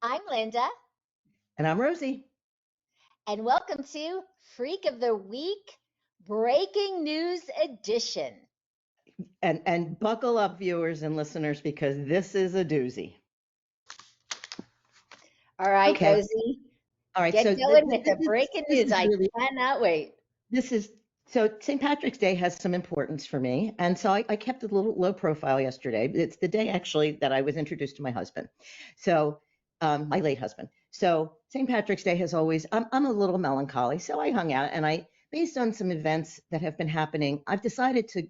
I'm Linda, And I'm Rosie. and welcome to Freak of the Week Breaking News Edition. And buckle up, viewers and listeners, because this is a doozy. All right, Okay. Rosie, All right. get So going with the breaking this news. is I really cannot wait. this is so St. Patrick's Day has some importance for me, and so I kept a little low profile yesterday. It's the day actually that I was introduced to my husband, so my late husband. So St. Patrick's Day has always I'm a little melancholy, so I hung out and I based on some events that have been happening, I've decided to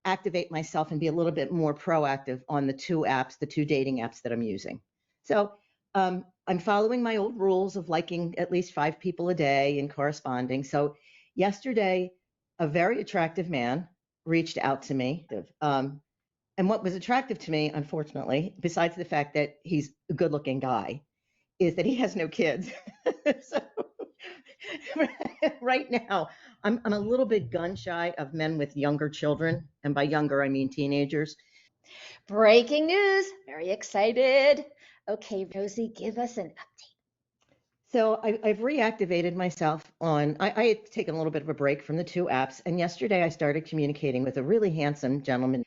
activate myself and be a little bit more proactive on the two dating apps that I'm using. So I'm following my old rules of liking at least five people a day and corresponding. So yesterday, a very attractive man reached out to me. And what was attractive to me, unfortunately, besides the fact that he's a good looking guy, is that he has no kids. So right now, I'm a little bit gun shy of men with younger children. And by younger, I mean teenagers. Breaking news. Very excited. Okay, Rosie, give us an update. So I've reactivated myself I had taken a little bit of a break from the two apps. And yesterday I started communicating with a really handsome gentleman,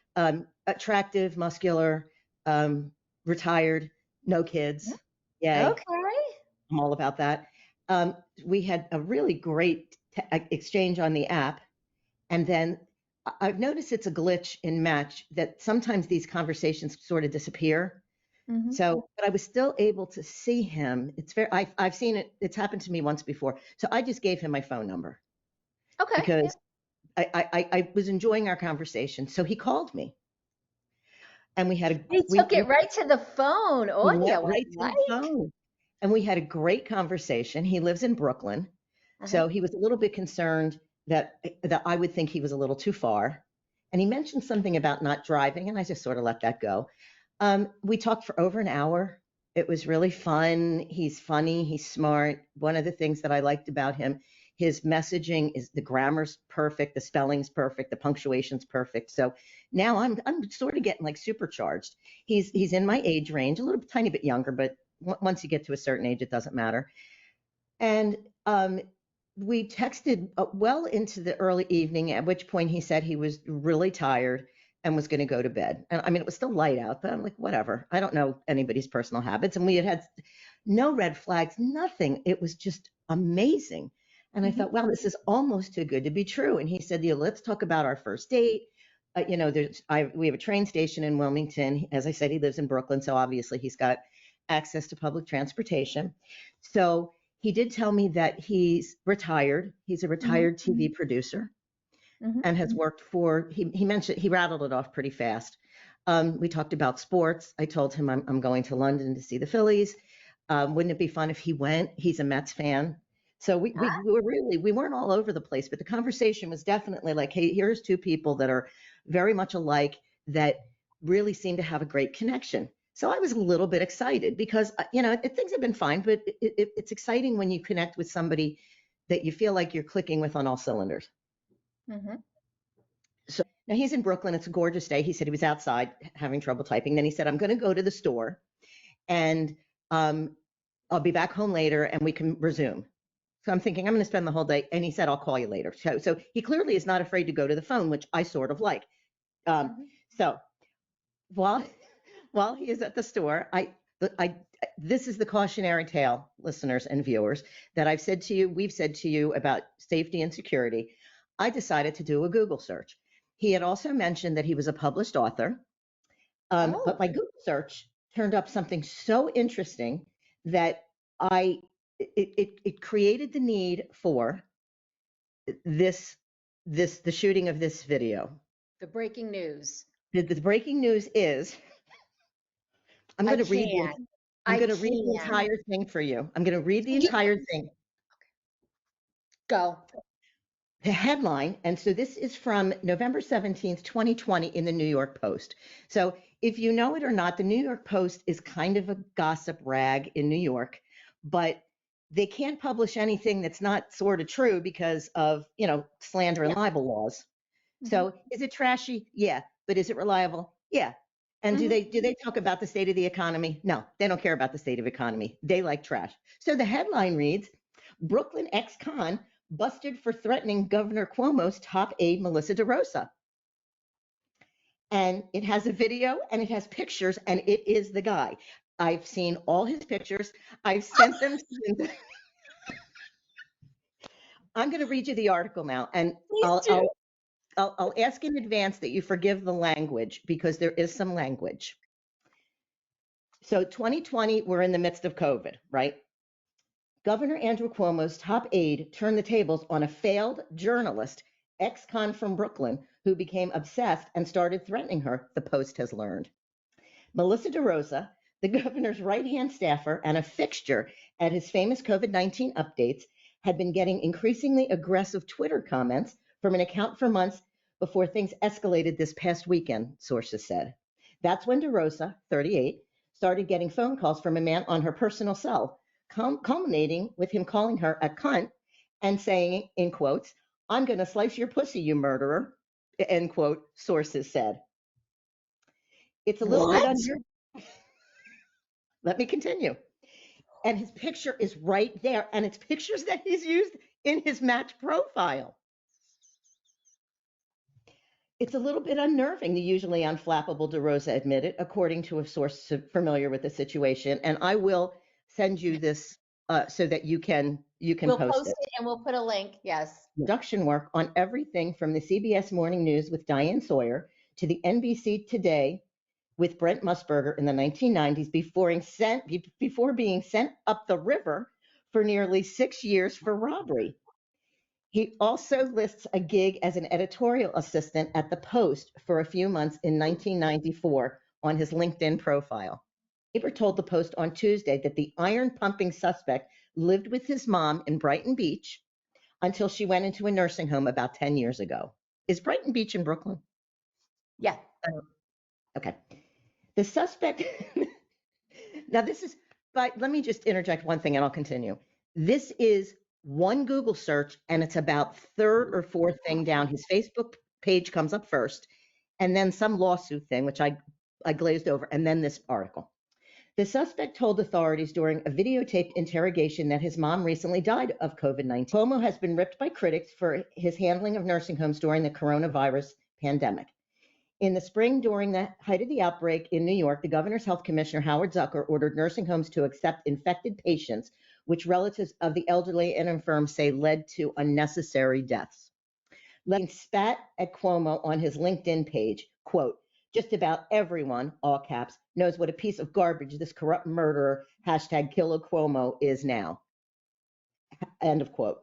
attractive, muscular, um, retired, no kids. Yay. Okay. I'm all about that. Um, we had a really great exchange on the app. And then I've noticed it's a glitch in Match that sometimes these conversations sort of disappear. Hmm. So, but I was still able to see him. I've seen it. It's happened to me once before. So I just gave him my phone number Okay. because I was enjoying our conversation. So he called me and He took it right to the phone. we Oh, went yeah, what right to the like? phone and we had a great conversation. He lives in Brooklyn. Uh-huh. So he was a little bit concerned that I would think he was a little too far. And he mentioned something about not driving, and I just sort of let that go. We talked for over an hour. It was really fun. He's funny. He's smart. One of the things that I liked about him, his messaging is the grammar's perfect, the spelling's perfect, the punctuation's perfect. So now I'm sort of getting like supercharged. He's in my age range, a little tiny bit younger, but once you get to a certain age, it doesn't matter. And we texted well into the early evening, at which point he said he was really tired and was going to go to bed. And I mean, it was still light out, but I'm like, whatever. I don't know anybody's personal habits. And we had no red flags, nothing. It was just amazing. And I Hmm. thought, wow, this is almost too good to be true. And he said, let's talk about our first date. We have a train station in Wilmington. As I said, he lives in Brooklyn. So obviously he's got access to public transportation. So he did tell me that he's retired. He's a Hmm. retired TV producer Hmm. and has worked for, he mentioned, he rattled it off pretty fast. We talked about sports. I told him I'm going to London to see the Phillies. Wouldn't it be fun if he went? He's a Mets fan. So we weren't all over the place, but the conversation was definitely like, hey, here's two people that are very much alike that really seem to have a great connection. So I was a little bit excited because things have been fine, but it's exciting when you connect with somebody that you feel like you're clicking with on all cylinders. Hmm. So now he's in Brooklyn. It's a gorgeous day. He said he was outside having trouble typing. Then he said, I'm going to go to the store and um, I'll be back home later and we can resume. So I'm thinking I'm going to spend the whole day. And he said, I'll call you later. So he clearly is not afraid to go to the phone, which I sort of like. Um, Hmm. so while while he is at the store, I this is the cautionary tale, listeners and viewers, that we've said to you about safety and security. I decided to do a Google search. He had also mentioned that he was a published author, but Oh, my Google search turned up something so interesting that I it created the need for this the shooting of this video. the breaking news. The breaking news is I'm I going to read the can. I'm I going to read the can. entire thing for you. I'm going to read the You entire thing. go. The headline, and so this is from November 17th, 2020 in the New York Post. So if you know it or not, the New York Post is kind of a gossip rag in New York, but they can't publish anything that's not sort of true because of, slander and Yeah. libel laws. Hmm. So is it trashy? Yeah. But is it reliable? Yeah. And do Mhm. they talk about the state of the economy? No, they don't care about the state of economy. They like trash. So the headline reads, Brooklyn ex-con busted for threatening Governor Cuomo's top aide, Melissa DeRosa. And it has a video and it has pictures, and it is the guy. I've seen all his pictures. I've sent them. I'm going to read you the article now, and Please I'll, do. I'll I'll ask in advance that you forgive the language because there is some language. So 2020, we're in the midst of COVID, right? Governor Andrew Cuomo's top aide turned the tables on a failed journalist, ex-con from Brooklyn, who became obsessed and started threatening her, the Post has learned. Melissa DeRosa, the governor's right-hand staffer and a fixture at his famous COVID-19 updates, had been getting increasingly aggressive Twitter comments from an account for months before things escalated this past weekend, sources said. That's when DeRosa, 38, started getting phone calls from a man on her personal cell, culminating with him calling her a cunt and saying, in quotes, "I'm going to slice your pussy, you murderer," end quote, sources said. It's a little bit What? under. Let me continue. And his picture is right there, and it's pictures that he's used in his match profile. It's a little bit unnerving, the usually unflappable DeRosa admitted, according to a source familiar with the situation. And I will send you this so that you can We'll post post it. it and we'll put a link. Yes. Production work on everything from the CBS Morning News with Diane Sawyer to the NBC Today with Brent Musburger in the 1990s before being sent up the river for nearly 6 years for robbery. He also lists a gig as an editorial assistant at the Post for a few months in 1994 on his LinkedIn profile. A neighbor told the Post on Tuesday that the iron pumping suspect lived with his mom in Brighton Beach until she went into a nursing home about 10 years ago. Is Brighton Beach in Brooklyn? Yeah. Okay. The suspect, now this is, but let me just interject one thing and I'll continue. This is one Google search and it's about third or fourth thing down. His Facebook page comes up first and then some lawsuit thing, which I glazed over, and then this article. The suspect told authorities during a videotaped interrogation that his mom recently died of COVID-19. Cuomo has been ripped by critics for his handling of nursing homes during the coronavirus pandemic. In the spring, during the height of the outbreak in New York, the governor's health commissioner, Howard Zucker, ordered nursing homes to accept infected patients, which relatives of the elderly and infirm say led to unnecessary deaths. Letting spat at Cuomo on his LinkedIn page, quote, "Just about everyone, all caps, knows what a piece of garbage this corrupt murderer, hashtag Killer Cuomo, is now," end of quote.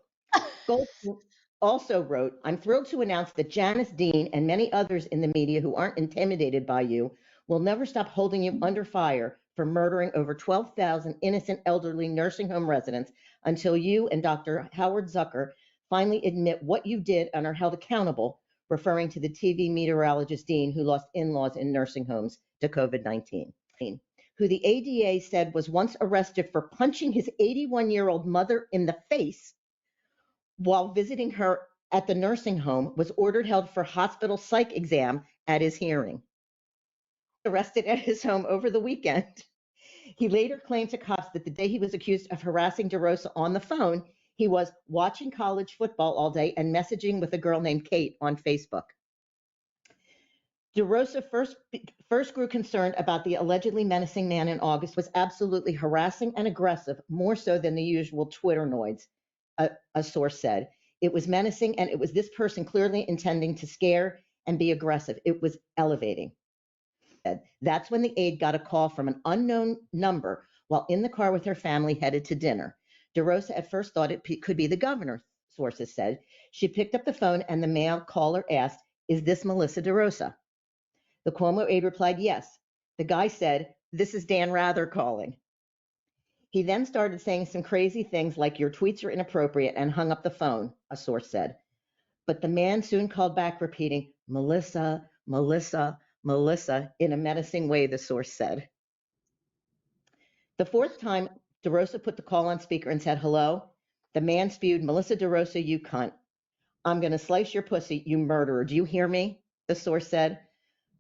Goldstein also wrote, "I'm thrilled to announce that Janice Dean and many others in the media who aren't intimidated by you will never stop holding you under fire for murdering over 12,000 innocent elderly nursing home residents until you and Dr. Howard Zucker finally admit what you did and are held accountable," referring to the TV meteorologist Dean who lost in-laws in nursing homes to COVID-19, who the ADA said was once arrested for punching his 81-year-old mother in the face while visiting her at the nursing home, was ordered held for hospital psych exam at his hearing. Arrested at his home over the weekend. He later claimed to cops that the day he was accused of harassing DeRosa on the phone, he was watching college football all day and messaging with a girl named Kate on Facebook. DeRosa first grew concerned about the allegedly menacing man in August, was absolutely harassing and aggressive, more so than the usual Twitter noids, a source said. It was menacing, and it was this person clearly intending to scare and be aggressive. It was elevating. That's when the aide got a call from an unknown number while in the car with her family headed to dinner. DeRosa at first thought it could be the governor, sources said. She picked up the phone and the male caller asked, "Is this Melissa DeRosa?" The Cuomo aide replied, "Yes." The guy said, "This is Dan Rather calling." He then started saying some crazy things like, "Your tweets are inappropriate," and hung up the phone, a source said. But the man soon called back, repeating, "Melissa, Melissa, Melissa," in a menacing way, the source said. The fourth time, DeRosa put the call on speaker and said, "Hello." The man spewed, "Melissa DeRosa, you cunt. I'm going to slice your pussy, you murderer. Do you hear me?" The source said.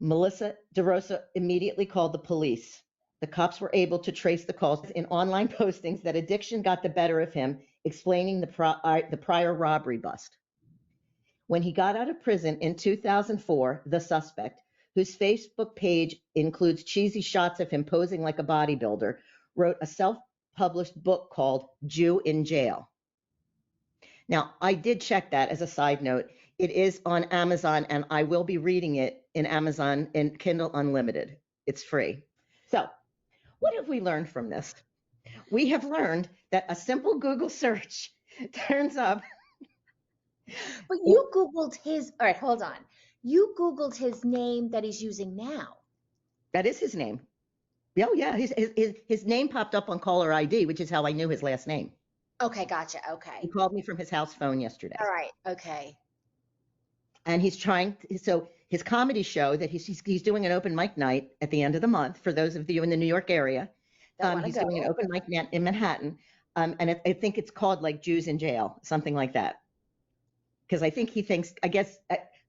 Melissa DeRosa immediately called the police. The cops were able to trace the calls in online postings that addiction got the better of him, explaining the prior robbery bust. When he got out of prison in 2004, the suspect, whose Facebook page includes cheesy shots of him posing like a bodybuilder, wrote a self-published book called Jew in Jail. Now, I did check that as a side note. It is on Amazon, and I will be reading it in Amazon in Kindle Unlimited. It's free. So, what have we learned from this? We have learned that a simple Google search turns up. But you Googled his, all right, hold on. You Googled his name that he's using now. That is his name. Oh, yeah. His name popped up on caller ID, which is how I knew his last name. Okay, gotcha. He Okay. called me from his house phone yesterday. All right. Okay. And he's trying, so his comedy show that he's doing an open mic night at the end of the month for those of you in the New York area. He's doing an open mic in Manhattan. And I think it's called like Jews in Jail, something like that. Because I think he thinks, I guess,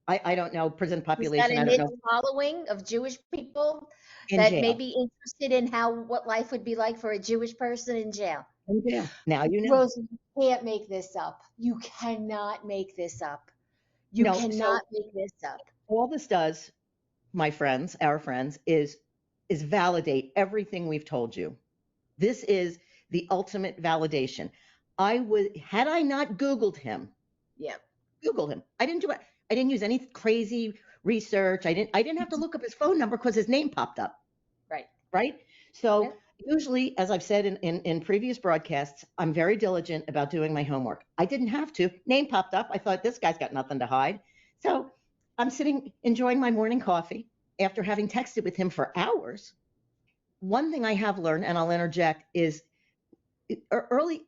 I don't know, prison population. He's got a niche following of Jewish people that may be interested in what life would be like for a Jewish person in jail. In jail. Now you know. Rosa, you can't make this up. You cannot make this up. You cannot make this up. All this does, my friends, our friends, is validate everything we've told you. This is the ultimate validation. Had I not Googled him. Yeah. Googled him. I didn't do it. I didn't use any crazy research. I didn't have to look up his phone number because his name popped up. Right. Right. So usually, as I've said in previous broadcasts, I'm very diligent about doing my homework. I didn't have to. Name popped up. I thought this guy's got nothing to hide. So I'm sitting enjoying my morning coffee after having texted with him for hours. One thing I have learned, and I'll interject, is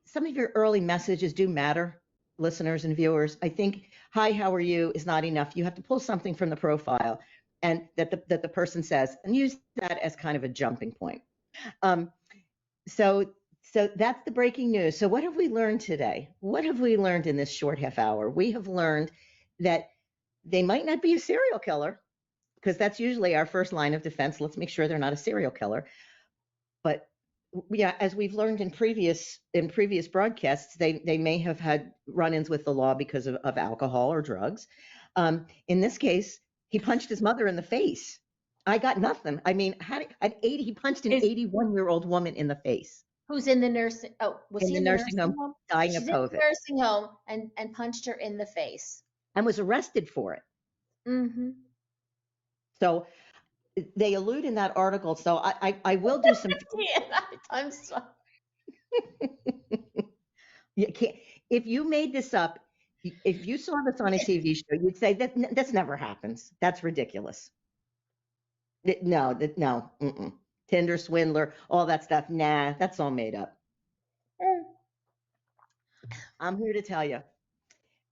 some of your early messages do matter, listeners and viewers. I think, hi, how are you, is not enough. You have to pull something from the profile and that the person says, and use that as kind of a jumping point. So that's the breaking news. So what have we learned today? What have we learned in this short half hour? We have learned that they might not be a serial killer, because that's usually our first line of defense. Let's make sure they're not a serial killer. But yeah, as we've learned in previous broadcasts, they may have had run-ins with the law because of alcohol or drugs. In this case, he punched his mother in the face. I got nothing. I mean, he punched an 81-year-old woman in the face. Who's in the nursing? Oh, was he in the nursing home? Dying of COVID. In the nursing home and punched her in the face. And was arrested for it. Mm-hmm. So they allude in that article. So I will do some. I'm sorry. You can't, if you made this up, if you saw this on a TV show, you'd say that's never happens. That's ridiculous. No. Tinder swindler, all that stuff. Nah, that's all made up. I'm here to tell you.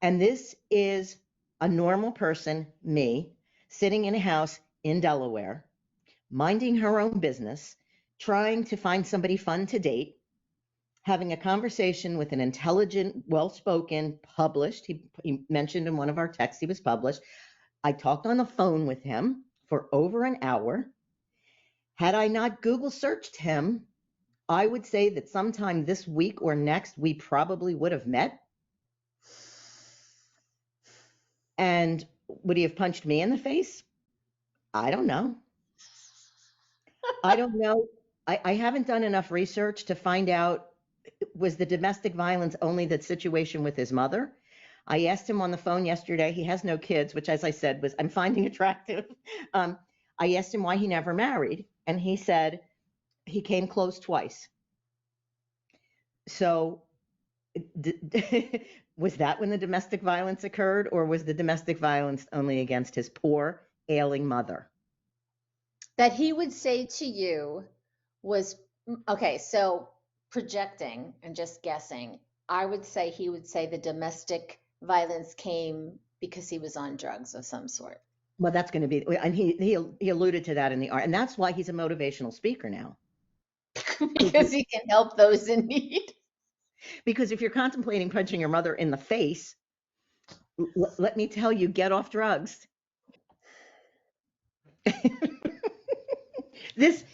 And this is a normal person, me, sitting in a house in Delaware, minding her own business, trying to find somebody fun to date, having a conversation with an intelligent, well-spoken, published, he mentioned in one of our texts he was published. I talked on the phone with him for over an hour. Had I not Google searched him, I would say that sometime this week or next, we probably would have met. And would he have punched me in the face? I don't know. I don't know. I haven't done enough research to find out, was the domestic violence only the situation with his mother? I asked him on the phone yesterday. He has no kids, which, as I said, I'm finding attractive. I asked him why he never married, and he said he came close twice. So was that when the domestic violence occurred, or was the domestic violence only against his poor, ailing mother? That he would say to you was, okay, so projecting and just guessing, I would say he would say the domestic violence came because he was on drugs of some sort. Well, that's going to be, and he alluded to that in the art, and that's why he's a motivational speaker now. Because he can help those in need. Because if you're contemplating punching your mother in the face, let me tell you, get off drugs. This,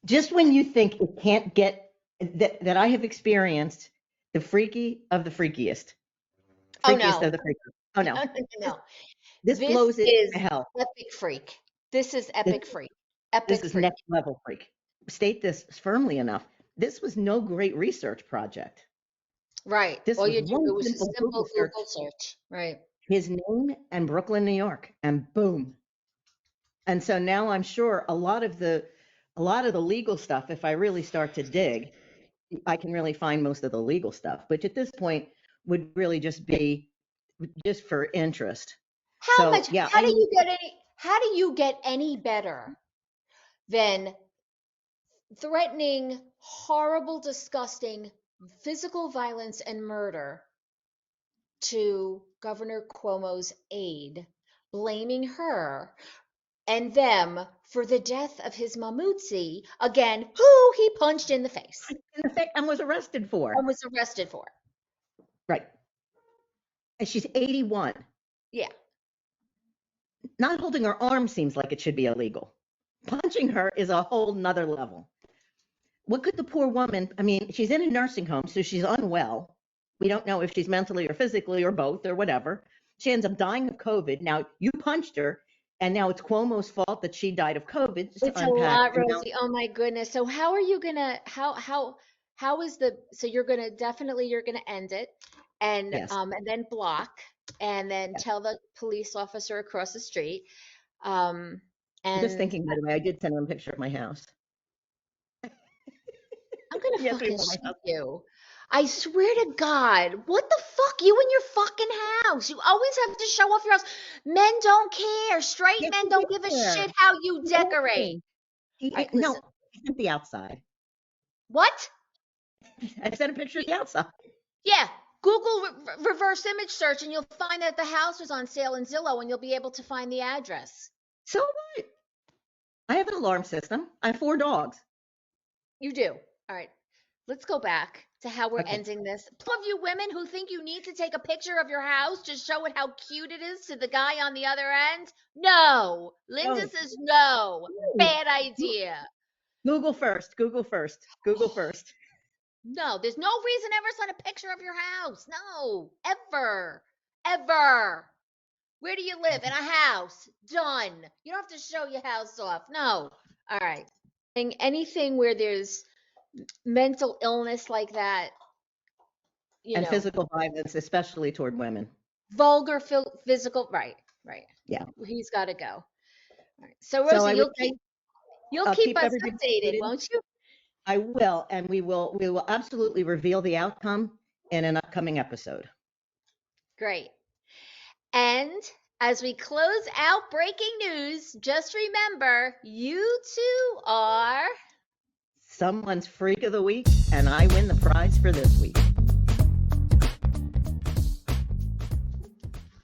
just when you think it can't get, that I have experienced the freaky of the freakiest, Oh freakiest no. of the freakiest. Oh No, no, no, no, this, no. this This blows it is to hell. epic freak. This is This, epic freak. this Epic is freak. next level freak. State this firmly enough. This was no great research project. Right. This All was you do, one it was a simple Google simple search, Google search. Right. his name and Brooklyn, New York, and boom. And so now I'm sure a lot of the legal stuff, if I really start to dig, I can really find most of the legal stuff, which at this point would really just be just for interest. How So much, yeah, I need how do you get any better than threatening horrible, disgusting physical violence and murder to Governor Cuomo's aide, blaming her and them for the death of his mamutsi, again, who he punched in the face in effect and was arrested for. and was arrested for. Right. And she's 81. Yeah. Not holding her arm seems like it should be illegal. Punching her is a whole nother level. What could the poor woman, I mean, she's in a nursing home, so she's unwell. We don't know if she's mentally or physically or both or whatever. She ends up dying of COVID. Now, you punched her, and now it's Cuomo's fault that she died of COVID. Just to It's a unpack. lot, And now, Rosie. Oh my goodness. So how are you gonna how is the so you're gonna definitely you're gonna end it yes, and then block and then yes. tell the police officer across the street. Um I'm just and thinking, by the way, I did send him a picture of my house. I'm gonna Yes, we fucking have my shoot house. you. I swear to God, what the fuck? You and your fucking house. You always have to show off your house. Men don't care. Straight Yes, men he don't did give a shit there. how you He told decorate. me. All right, No, listen. I sent the outside. What? I sent a picture of the outside. Yeah, Google reverse image search and you'll find that the house was on sale in Zillow and you'll be able to find the address. So what? I have an alarm system. I have 4 dogs. You do. All right. Let's go back to how we're Okay. ending this. Some of you women who think you need to take a picture of your house to show it how cute it is to the guy on the other end. No. Linda Don't. says no. No. Bad idea. Google first. Google first. Google first. No, there's no reason ever send a picture of your house. No. Ever. Ever. Where do you live? In a house. Done. You don't have to show your house off. No. All right. Anything where there's mental illness like that, you And know, physical violence, especially toward women. vulgar physical, right, right. Yeah. He's got to go. All right. So So Rosie, I would say you'll I'll keep keep us everybody updated, updated. won't you? I will, and we will absolutely reveal the outcome in an upcoming episode. Great. And as we close out breaking news, just remember you two are Someone's freak of the week, and I win the prize for this week.